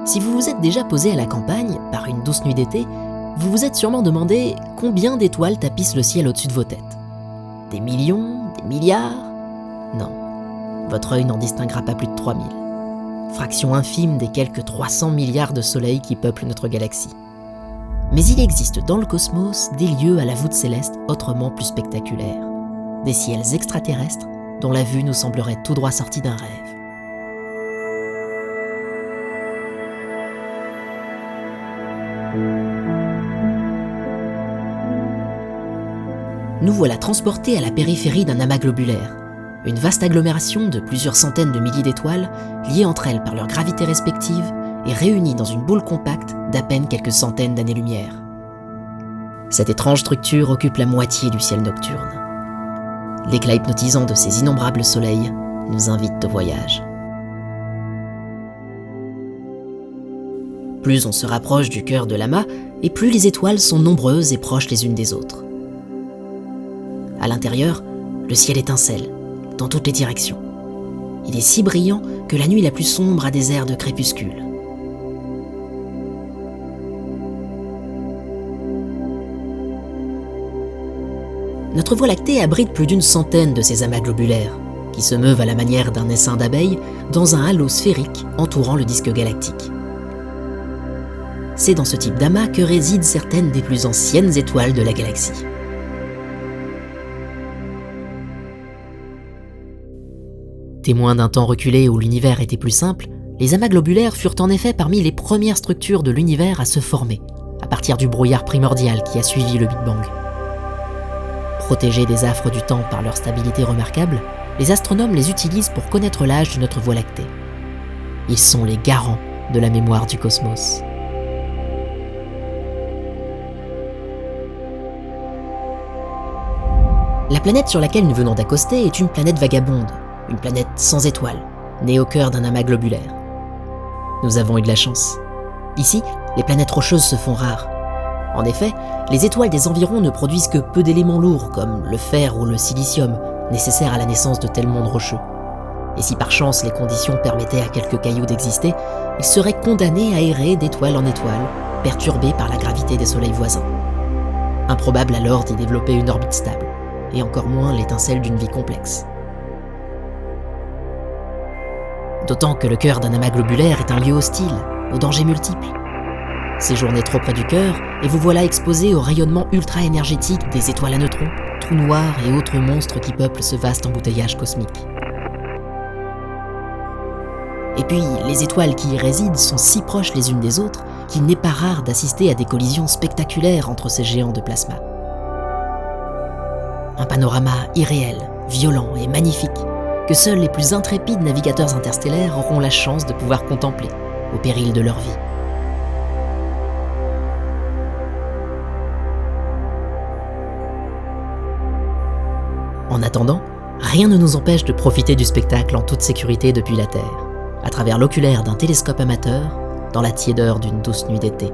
Si vous vous êtes déjà posé à la campagne, par une douce nuit d'été, vous vous êtes sûrement demandé combien d'étoiles tapissent le ciel au-dessus de vos têtes. Des millions? Des milliards? Non, votre œil n'en distinguera pas plus de 3000. Fraction infime des quelques 300 milliards de soleils qui peuplent notre galaxie. Mais il existe dans le cosmos des lieux à la voûte céleste autrement plus spectaculaires. Des ciels extraterrestres dont la vue nous semblerait tout droit sortie d'un rêve. Nous voilà transportés à la périphérie d'un amas globulaire, une vaste agglomération de plusieurs centaines de milliers d'étoiles liées entre elles par leur gravité respective et réunies dans une boule compacte d'à peine quelques centaines d'années-lumière. Cette étrange structure occupe la moitié du ciel nocturne. L'éclat hypnotisant de ces innombrables soleils nous invite au voyage. Plus on se rapproche du cœur de l'amas, et plus les étoiles sont nombreuses et proches les unes des autres. À l'intérieur, le ciel étincelle, dans toutes les directions. Il est si brillant que la nuit la plus sombre a des airs de crépuscule. Notre Voie lactée abrite plus d'une centaine de ces amas globulaires, qui se meuvent à la manière d'un essaim d'abeilles dans un halo sphérique entourant le disque galactique. C'est dans ce type d'amas que résident certaines des plus anciennes étoiles de la galaxie. Témoins d'un temps reculé où l'univers était plus simple, les amas globulaires furent en effet parmi les premières structures de l'univers à se former, à partir du brouillard primordial qui a suivi le Big Bang. Protégés des affres du temps par leur stabilité remarquable, les astronomes les utilisent pour connaître l'âge de notre Voie lactée. Ils sont les garants de la mémoire du cosmos. La planète sur laquelle nous venons d'accoster est une planète vagabonde, une planète sans étoiles, née au cœur d'un amas globulaire. Nous avons eu de la chance. Ici, les planètes rocheuses se font rares. En effet, les étoiles des environs ne produisent que peu d'éléments lourds comme le fer ou le silicium, nécessaires à la naissance de tels mondes rocheux. Et si par chance les conditions permettaient à quelques cailloux d'exister, ils seraient condamnés à errer d'étoile en étoile, perturbés par la gravité des soleils voisins. Improbable alors d'y développer une orbite stable, et encore moins l'étincelle d'une vie complexe. D'autant que le cœur d'un amas globulaire est un lieu hostile, aux dangers multiples. Séjournez trop près du cœur, et vous voilà exposé au rayonnement ultra-énergétique des étoiles à neutrons, trous noirs et autres monstres qui peuplent ce vaste embouteillage cosmique. Et puis, les étoiles qui y résident sont si proches les unes des autres qu'il n'est pas rare d'assister à des collisions spectaculaires entre ces géants de plasma. Un panorama irréel, violent et magnifique que seuls les plus intrépides navigateurs interstellaires auront la chance de pouvoir contempler, au péril de leur vie. En attendant, rien ne nous empêche de profiter du spectacle en toute sécurité depuis la Terre, à travers l'oculaire d'un télescope amateur, dans la tiédeur d'une douce nuit d'été.